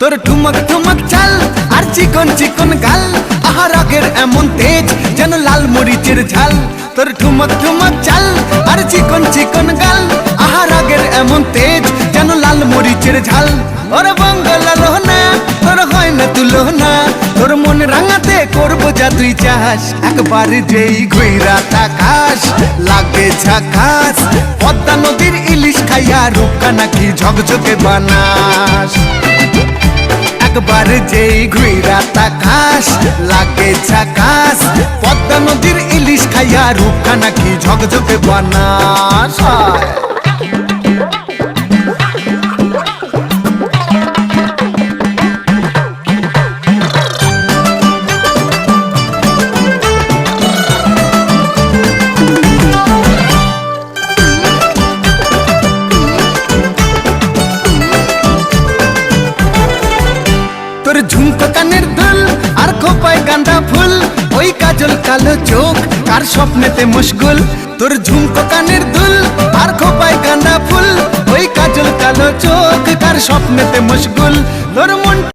তোর ঠুমক ঠুমক চাল আর চিকন চিকন গাল, আহা রাগের এমন তেজ যেন লাল মরিচের ঝাল। তোর ঠুমক ঠুমক চাল আর চিকন চিকন গাল, আহা রাগের এমন তেজ যেন লাল মরিচের ঝাল। ওরে বঙ্গলা লোহনা তোর হয় না তুলনা, তোর মন রাঙাতে করবো যা তুই চাস। একবার যেই ঘুইরা তাকাস লাগে ঝাকাস, পদ্মা নদীর ইলিশ খাইয়া রূপকা নাকি ঝকঝকে বানাস। একবার যেই ঘুইরা তাকাস লাগে ঝাকাস, পদ্মা নদীর ইলিশ খাইয়া রূপকা নাকি ঝকঝকে বানাস। তোর ঝুমকো কানের দুল আর খোপায় গাঁদা ফুল, ওই কাজল কালো চোখ কার স্বপ্নেতে মশগুল। তোর ঝুমকো কানের দুল আর খোপায় গাঁদা ফুল, ওই কাজল কালো চোখ কার স্বপ্নেতে মশগুল। তোর মন